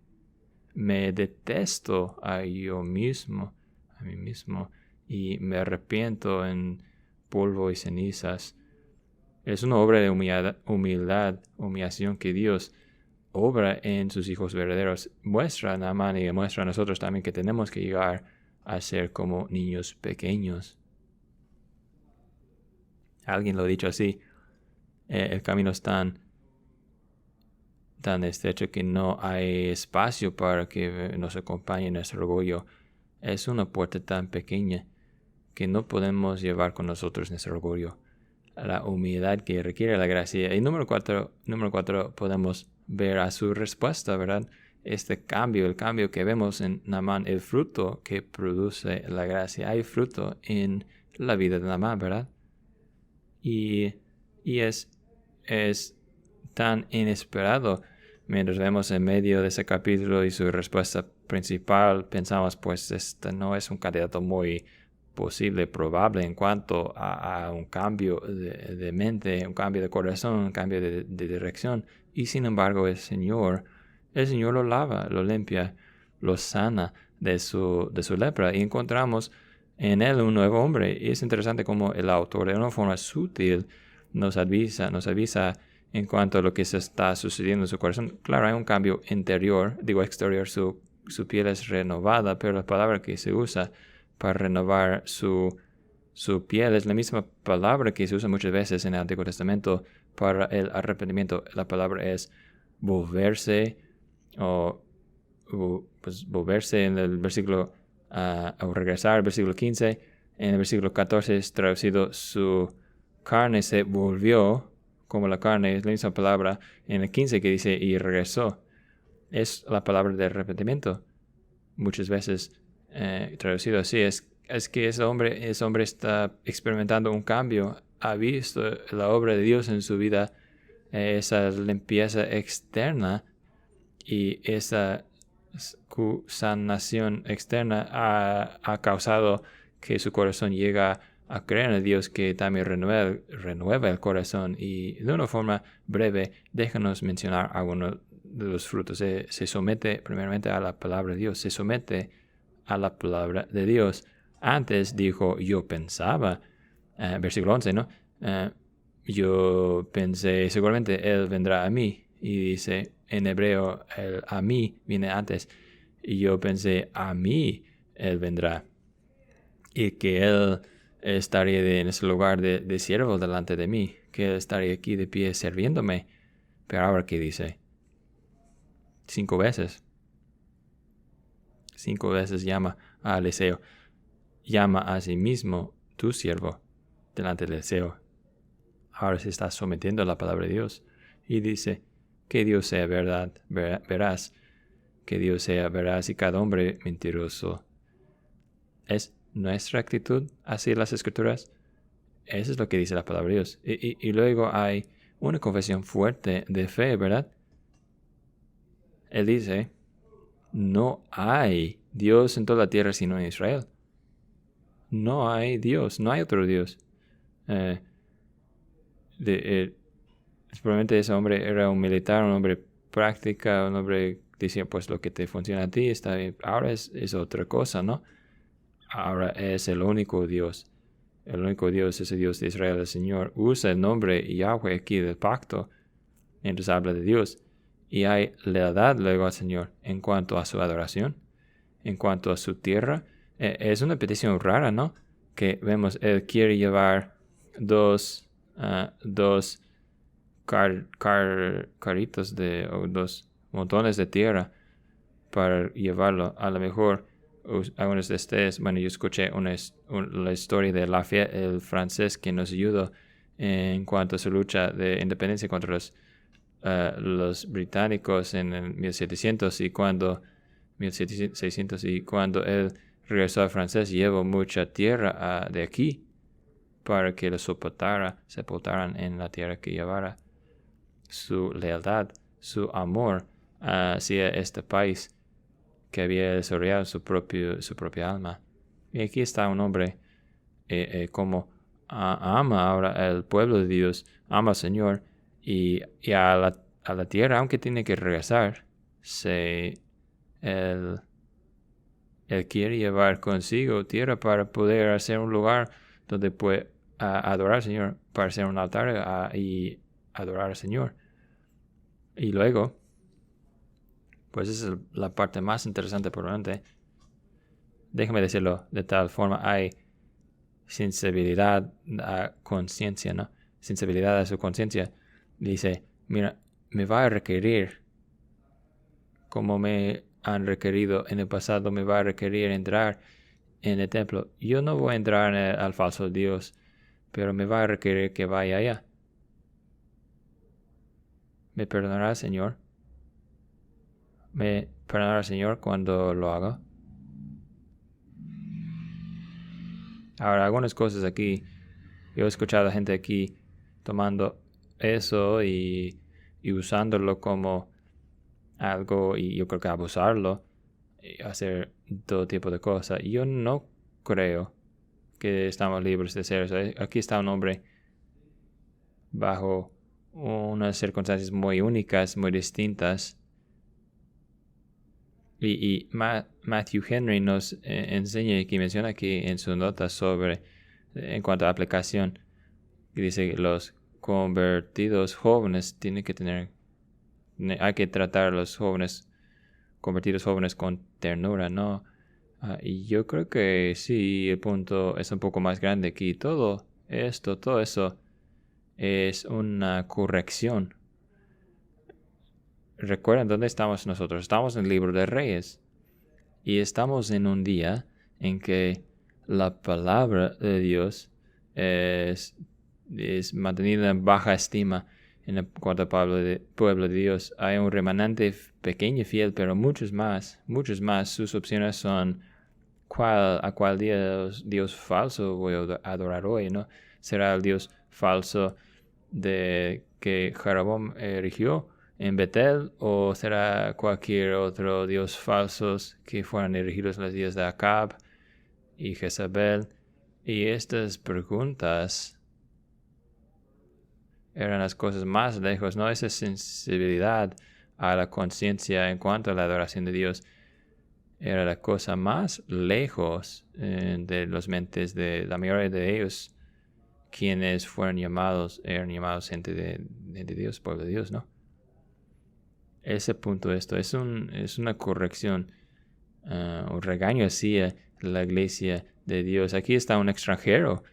Me detesto a mí mismo, y me arrepiento en polvo y cenizas. Es una obra de humillación que Dios obra en sus hijos verdaderos. Muestra a Naamán y muestra a nosotros también que tenemos que llegar a ser como niños pequeños. Alguien lo ha dicho así, el camino es tan estrecho que no hay espacio para que nos acompañe nuestro orgullo. Es una puerta tan pequeña que no podemos llevar con nosotros nuestro orgullo. La humildad que requiere la gracia. Y número cuatro, podemos ver a su respuesta, ¿verdad? El cambio que vemos en Naamán, el fruto que produce la gracia. Hay fruto en la vida de Naamán, ¿verdad? Y es tan inesperado. Mientras vemos en medio de ese capítulo y su respuesta principal, pensamos, pues, este no es un candidato muy posible, probable en cuanto a un cambio de mente, un cambio de corazón, un cambio de dirección. Y sin embargo, el Señor lo lava, lo limpia, lo sana de su lepra. Y encontramos en él un nuevo hombre. Y es interesante cómo el autor, de una forma sutil, nos avisa en cuanto a lo que se está sucediendo en su corazón. Claro, hay un cambio exterior, su piel es renovada, pero la palabra que se usa para renovar su piel es la misma palabra que se usa muchas veces en el Antiguo Testamento para el arrepentimiento. La palabra es volverse, pues volverse en el versículo, o regresar al versículo 15. En el versículo 14 es traducido, su carne se volvió como la carne, es la misma palabra en el 15 que dice, y regresó. Es la palabra de arrepentimiento. Muchas veces traducido así, es que ese hombre está experimentando un cambio, ha visto la obra de Dios en su vida, esa limpieza externa y esa sanación externa ha causado que su corazón llega a creer en Dios, que también renueva el corazón. Y de una forma breve, déjanos mencionar algunos de los frutos. Se somete primeramente a la palabra de Dios, se somete a la palabra de Dios. Antes dijo, yo pensaba, versículo 11, ¿no? Yo pensé, seguramente Él vendrá a mí. Y dice, en hebreo, el a mí viene antes. Y yo pensé, a mí Él vendrá. Y que Él estaría en ese lugar de siervo delante de mí. Que Él estaría aquí de pie sirviéndome. Pero ahora, ¿qué dice? 5 veces. 5 veces llama a Eliseo. Llama a sí mismo tu siervo delante de Eliseo. Ahora se está sometiendo a la palabra de Dios. Y dice, que Dios sea verdad, veraz. Que Dios sea veraz y cada hombre mentiroso. ¿Es nuestra actitud hacia las Escrituras? Eso es lo que dice la palabra de Dios. Y luego hay una confesión fuerte de fe, ¿verdad? Él dice, no hay Dios en toda la tierra sino en Israel. No hay Dios, no hay otro Dios. Probablemente ese hombre era un militar, un hombre práctica, un hombre que decía, pues lo que te funciona a ti está bien. Ahora es otra cosa, ¿no? Ahora es el único Dios. El único Dios es el Dios de Israel. El Señor usa el nombre Yahweh aquí del pacto. Entonces habla de Dios. Y hay lealtad luego al Señor en cuanto a su adoración, en cuanto a su tierra. Es una petición rara, ¿no? Que vemos, Él quiere llevar dos caritos o 2 montones de tierra para llevarlo. A lo mejor algunos de ustedes, bueno, yo escuché la historia de Lafayette, el francés que nos ayudó en cuanto a su lucha de independencia contra los británicos en el 1600 y cuando él regresó a Francia, llevó mucha tierra de aquí para que lo sepultaran en la tierra que llevara. Su lealtad, su amor hacia este país que había desarrollado su propia alma. Y aquí está un hombre como ama ahora al pueblo de Dios, ama al Señor, y a la tierra, aunque tiene que regresar, él quiere llevar consigo tierra para poder hacer un lugar donde puede adorar al Señor, para hacer un altar y adorar al Señor. Y luego, pues esa es la parte más interesante por delante. Déjame decirlo de tal forma, hay sensibilidad a conciencia, ¿no? Sensibilidad a su conciencia. Dice, mira, me va a requerir, como me han requerido en el pasado, me va a requerir entrar en el templo. Yo no voy a entrar al falso Dios, pero me va a requerir que vaya allá. ¿Me perdonará el Señor? ¿Me perdonará el Señor cuando lo haga? Ahora, algunas cosas aquí, yo he escuchado a gente aquí tomando eso y usándolo como algo, y yo creo que abusarlo, y hacer todo tipo de cosas. Yo no creo que estamos libres de hacer eso. Aquí está un hombre bajo unas circunstancias muy únicas, muy distintas. Y Matthew Henry nos enseña, que menciona aquí en su nota sobre, en cuanto a aplicación, que dice que los convertidos jóvenes hay que tratar a los convertidos jóvenes con ternura, ¿no? Y yo creo que sí, el punto es un poco más grande aquí. Todo eso es una corrección. Recuerden dónde estamos nosotros. Estamos en el libro de Reyes. Y estamos en un día en que la palabra de Dios es mantenida en baja estima en cuanto al pueblo de Dios. Hay un remanente pequeño y fiel, pero muchos más. Sus opciones son a cuál Dios falso voy a adorar hoy, ¿no? ¿Será el Dios falso de que Jeroboam erigió en Betel, o será cualquier otro dios falsos que fueran erigidos en los días de Acab y Jezabel? Y estas preguntas eran las cosas más lejos, ¿no? Esa sensibilidad a la conciencia en cuanto a la adoración de Dios era la cosa más lejos de las mentes de la mayoría de ellos, quienes eran llamados gente de Dios, pueblo de Dios, ¿no? Ese punto, es una corrección, un regaño hacia la iglesia de Dios. Aquí está un extranjero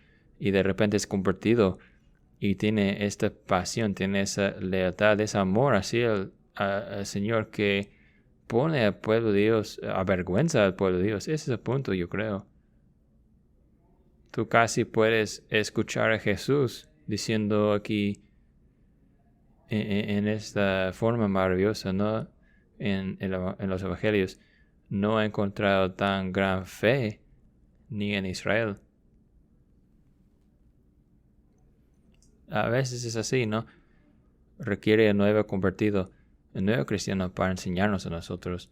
y de repente es convertido y tiene esta pasión, tiene esa lealtad, ese amor hacia el Señor, que pone al pueblo de Dios, avergüenza al pueblo de Dios. Ese es el punto, yo creo. Tú casi puedes escuchar a Jesús diciendo aquí, en esta forma maravillosa, ¿no? En los evangelios, no he encontrado tan gran fe ni en Israel. A veces es así, ¿no? Requiere el nuevo convertido, el nuevo cristiano, para enseñarnos a nosotros.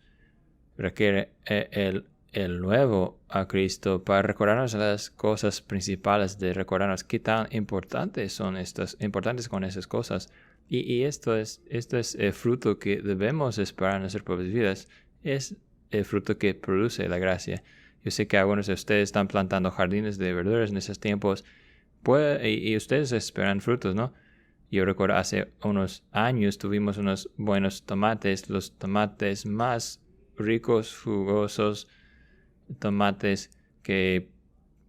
Requiere el nuevo a Cristo para recordarnos las cosas principales, de recordarnos qué tan importantes son con esas cosas. Y esto es el fruto que debemos esperar en nuestras propias vidas. Es el fruto que produce la gracia. Yo sé que algunos de ustedes están plantando jardines de verduras en esos tiempos, y ustedes esperan frutos, ¿no? Yo recuerdo hace unos años tuvimos unos buenos tomates, los tomates más ricos, jugosos, tomates que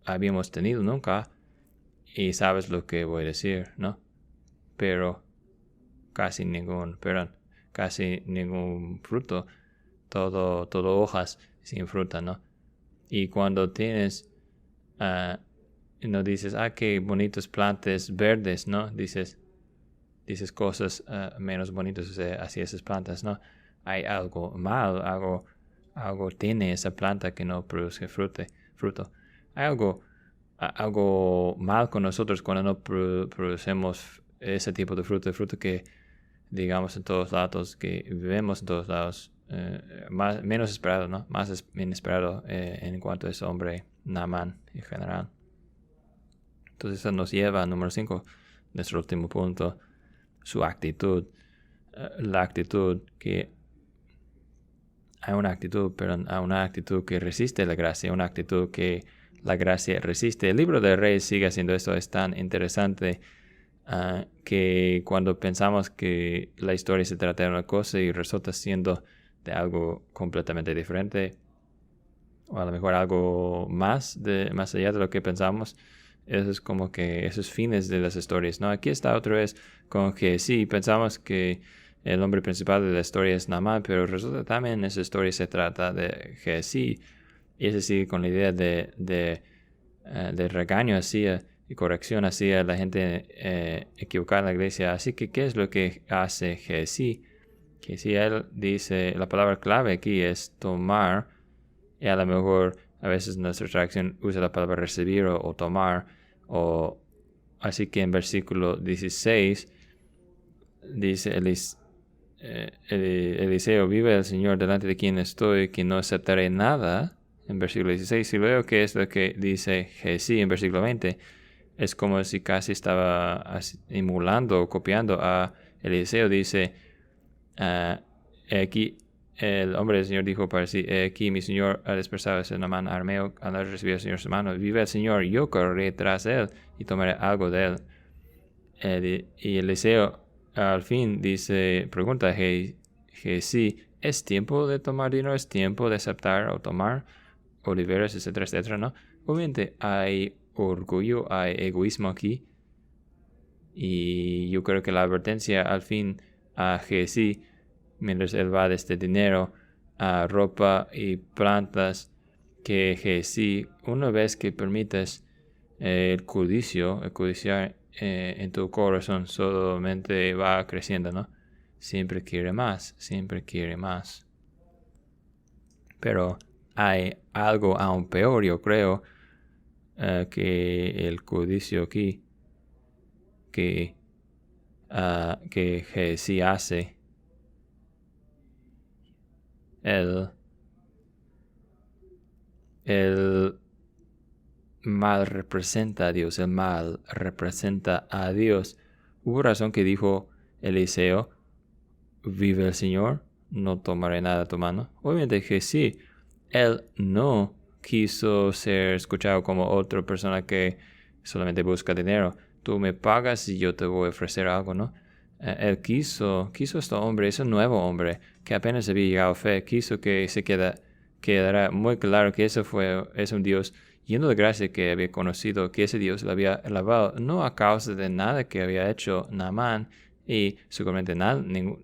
habíamos tenido nunca. Y sabes lo que voy a decir, ¿no? Pero casi ningún fruto, todo hojas sin fruta, ¿no? Y cuando tienes, no dices, qué bonitos plantas verdes, ¿no? Dices cosas menos bonitas hacia esas plantas, ¿no? Hay algo mal, algo tiene esa planta que no produce fruto. Hay algo mal con nosotros cuando no producemos ese tipo de fruto que digamos en todos lados, que vemos en todos lados, menos esperado, ¿no? Más inesperado en cuanto a ese hombre Naamán en general. Entonces eso nos lleva a número 5, nuestro último punto, su actitud. La actitud que hay una actitud, pero hay una actitud que resiste la gracia, una actitud que la gracia resiste. El libro de Reyes sigue haciendo esto, es tan interesante que cuando pensamos que la historia se trata de una cosa y resulta siendo de algo completamente diferente, o a lo mejor algo más allá de lo que pensamos, eso es como que esos fines de las historias, ¿no? Aquí está otra vez con que sí, pensamos que el hombre principal de la historia es Naamán, pero resulta también esa historia se trata de Gehazi, y es decir, con la idea de regaño hacia y corrección hacia la gente equivocada en la iglesia. Así que, ¿qué es lo que hace Gehazi? Que si él dice, la palabra clave aquí es tomar, y a lo mejor a veces nuestra traducción usa la palabra recibir o tomar, así que en versículo 16 dice Eliseo, vive el Señor delante de quien estoy, que no aceptaré nada. En versículo 16, y luego que es lo que dice Gehazi en versículo 20, es como si casi estaba emulando o copiando a Eliseo. Dice, aquí el hombre del Señor dijo para sí, aquí mi Señor ha dispersado ese Naamán arameo, al no recibir al Señor su mano. Vive el Señor, yo correré tras él y tomaré algo de él. Y Eliseo al fin dice, pregunta a Gehazi, ¿es tiempo de tomar dinero? ¿Es tiempo de aceptar o tomar oliveras, etcétera, etcétera? ¿No? Obviamente hay orgullo, hay egoísmo aquí. Y yo creo que la advertencia al fin a Gehazi, mientras él va de este dinero a ropa y plantas, que Gehazi, una vez que permites el codiciar en tu corazón, solamente va creciendo, ¿no? Siempre quiere más, siempre quiere más. Pero hay algo aún peor, yo creo, que el codicio aquí, que Gehazi hace. El mal representa a Dios, el mal representa a Dios. Hubo razón que dijo Eliseo, vive el Señor, no tomaré nada a tu mano. Obviamente que sí, él no quiso ser escuchado como otra persona que solamente busca dinero. Tú me pagas y yo te voy a ofrecer algo, ¿no? Él quiso este hombre, ese nuevo hombre que apenas había llegado a fe, quiso que se quedara muy claro que es un Dios lleno de gracia que había conocido, que ese Dios lo había lavado, no a causa de nada que había hecho Naamán y seguramente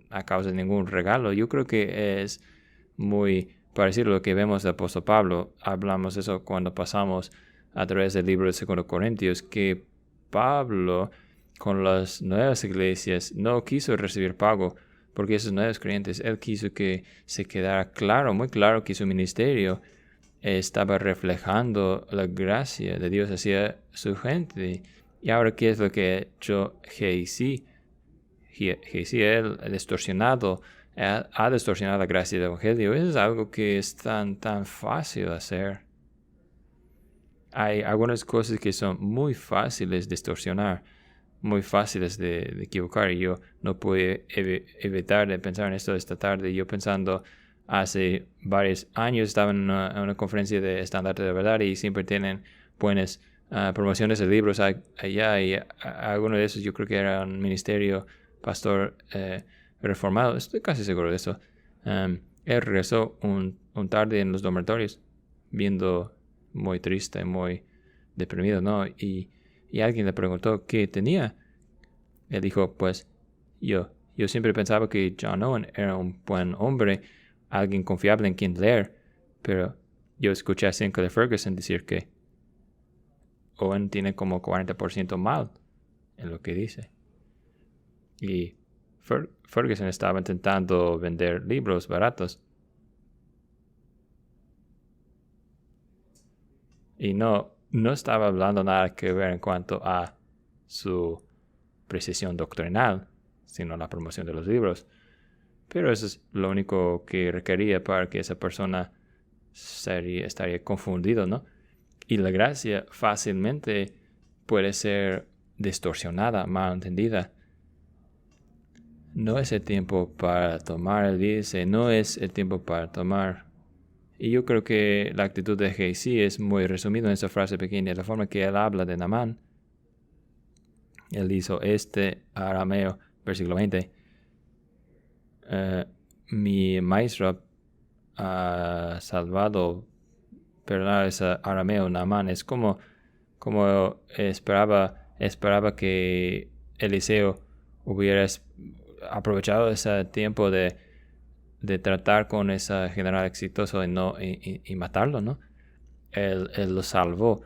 a causa de ningún regalo. Yo creo que es muy parecido a lo que vemos del apóstol Pablo. Hablamos de eso cuando pasamos a través del libro de 2 Corintios, que Pablo con las nuevas iglesias no quiso recibir pago porque esos nuevos creyentes, él quiso que se quedara claro, muy claro, que su ministerio estaba reflejando la gracia de Dios hacia su gente. Y ahora, ¿qué es lo que ha hecho Gehazi? Gehazi, él ha distorsionado la gracia del evangelio. Eso es algo que es tan fácil de hacer. Hay algunas cosas que son muy fáciles de distorsionar, muy fáciles de equivocar, y yo no puedo evitar de pensar en esto esta tarde. Yo pensando, hace varios años estaba en una conferencia de estandarte de verdad y siempre tienen buenas promociones de libros allá, y alguno de esos yo creo que era un ministerio pastor reformado, estoy casi seguro de eso. Él regresó un tarde en los dormitorios viendo muy triste, muy deprimido, ¿no? Y alguien le preguntó qué tenía. Él dijo, pues, yo siempre pensaba que John Owen era un buen hombre, alguien confiable en quien leer, pero yo escuché a Sinclair Ferguson decir que Owen tiene como 40% mal en lo que dice. Y Ferguson estaba intentando vender libros baratos. Y no estaba hablando nada que ver en cuanto a su precisión doctrinal, sino la promoción de los libros. Pero eso es lo único que requería para que esa persona estaría confundido, ¿no? Y la gracia fácilmente puede ser distorsionada, mal entendida. No es el tiempo para tomar, él dice, no es el tiempo para tomar. Y yo creo que la actitud de Gehazi es muy resumida en esa frase pequeña, la forma que él habla de Naamán. Él hizo arameo, versículo 20. Mi maestro ha salvado, perdón, ese arameo, Naamán. Es como esperaba que Eliseo hubiera aprovechado ese tiempo de tratar con ese general exitoso y matarlo, ¿no? Él lo salvó.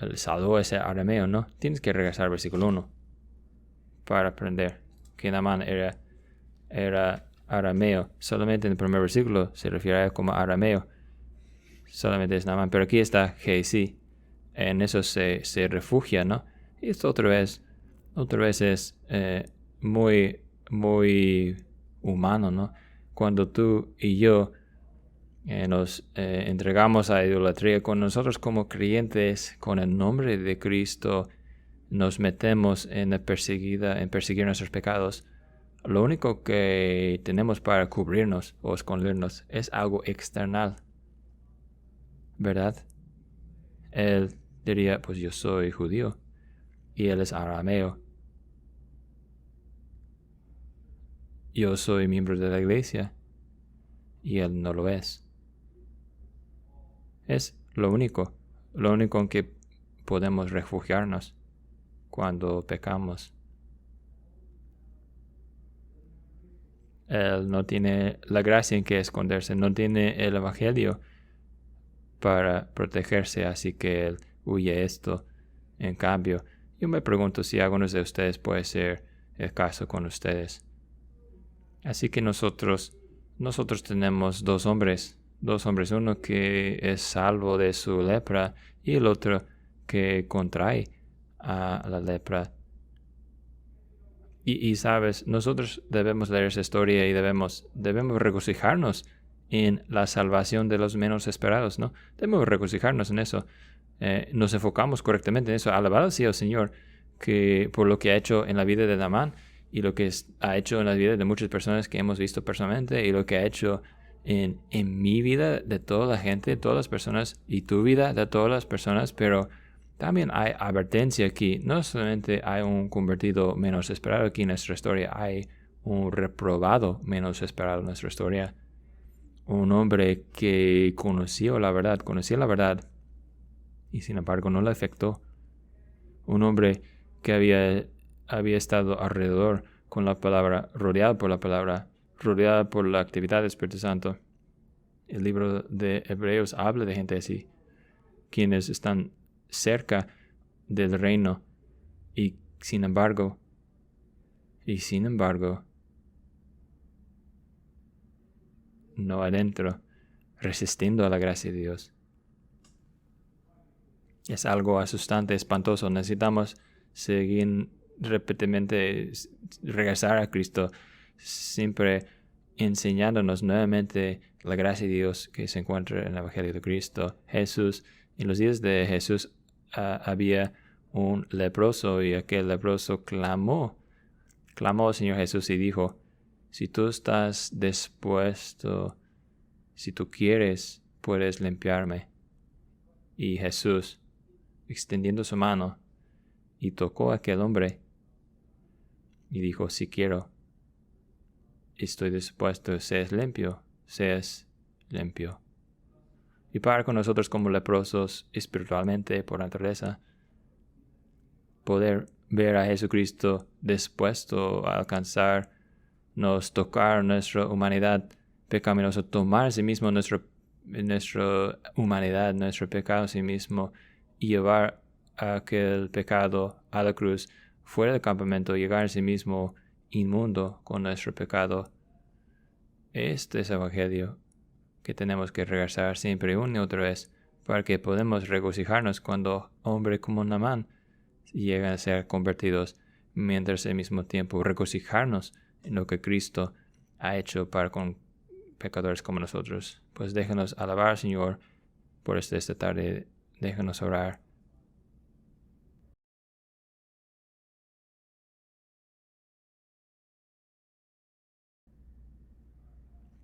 Él salvó ese arameo, ¿no? Tienes que regresar al versículo 1 para aprender que Naamán era arameo. Solamente en el primer versículo se refiere a él como arameo. Solamente es Naamán. Pero aquí está Gehazi. En eso se refugia, ¿no? Y esto otra vez es muy, muy humano, ¿no? Cuando tú y yo nos entregamos a la idolatría, con nosotros como creyentes, con el nombre de Cristo, nos metemos en perseguir nuestros pecados. Lo único que tenemos para cubrirnos o escondernos es algo external, ¿verdad? Él diría, pues yo soy judío y él es arameo. Yo soy miembro de la iglesia y él no lo es. Es lo único en que podemos refugiarnos cuando pecamos. Él no tiene la gracia en que esconderse, no tiene el evangelio para protegerse, así que él huye esto. En cambio, yo me pregunto si algunos de ustedes puede ser el caso con ustedes. Así que nosotros tenemos dos hombres, uno que es salvo de su lepra y el otro que contrae a la lepra. Y sabes, nosotros debemos leer esa historia y debemos regocijarnos en la salvación de los menos esperados, ¿no? Debemos regocijarnos en eso. Nos enfocamos correctamente en eso. Alabado sea el Señor que por lo que ha hecho en la vida de Naamán y lo que ha hecho en la vida de muchas personas que hemos visto personalmente y lo que ha hecho en mi vida, de toda la gente, de todas las personas, y tu vida, de todas las personas. Pero también hay advertencia aquí. No solamente hay un convertido menos esperado aquí en nuestra historia, hay un reprobado menos esperado en nuestra historia. Un hombre que conocía la verdad y sin embargo no la afectó. Un hombre que había estado alrededor con la palabra, rodeado por la palabra, rodeado por la actividad del Espíritu Santo. El libro de Hebreos habla de gente así, quienes están cerca del reino y sin embargo, no adentro, resistiendo a la gracia de Dios. Es algo asustante, espantoso. Necesitamos seguir repetidamente, regresar a Cristo, siempre enseñándonos nuevamente la gracia de Dios que se encuentra en el Evangelio de Cristo. Jesús, en los días de Jesús había un leproso y aquel leproso clamó al Señor Jesús y dijo, si tú estás dispuesto, si tú quieres, puedes limpiarme. Y Jesús, extendiendo su mano, y tocó a aquel hombre y dijo, si quiero, estoy dispuesto, seas limpio. Y para con nosotros como leprosos espiritualmente por naturaleza, poder ver a Jesucristo dispuesto a alcanzarnos, tocar nuestra humanidad pecaminosa, tomar a sí mismo nuestra humanidad, nuestro pecado a sí mismo y llevar aquel pecado a la cruz fuera del campamento, llegar a sí mismo inmundo con nuestro pecado. Este es el evangelio que tenemos que regresar siempre una y otra vez para que podamos regocijarnos cuando hombres como Naamán llegan a ser convertidos, mientras al mismo tiempo regocijarnos en lo que Cristo ha hecho para con pecadores como nosotros. Pues déjanos alabar al Señor por esta tarde. Déjanos orar.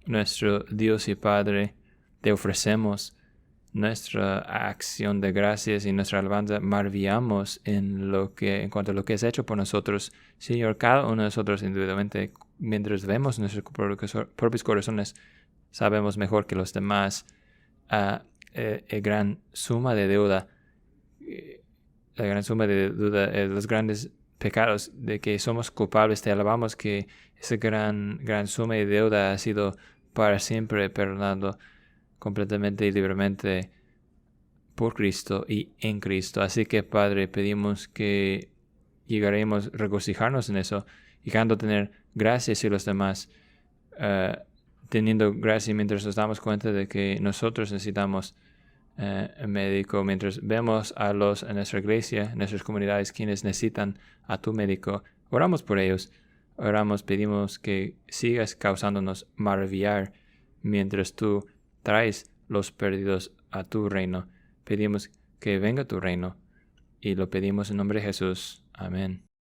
nuestro Dios y Padre, te ofrecemos nuestra acción de gracias y nuestra alabanza. Maravillamos en cuanto a lo que has hecho por nosotros, Señor. Cada uno de nosotros individualmente, mientras vemos nuestros propios corazones, sabemos mejor que los demás gran suma de deuda, la gran suma de deuda, los grandes pecados de que somos culpables. Te alabamos que esa gran suma de deuda ha sido para siempre perdonado completamente y libremente por Cristo y en Cristo. Así que, Padre, pedimos que llegaremos a regocijarnos en eso, llegando a tener gracias y los demás teniendo gracia mientras nos damos cuenta de que nosotros necesitamos un médico, mientras vemos a los en nuestra iglesia, en nuestras comunidades, quienes necesitan a tu médico. Oramos por ellos. Oramos, pedimos que sigas causándonos maravillar mientras tú traes los perdidos a tu reino. Pedimos que venga tu reino y lo pedimos en nombre de Jesús. Amén.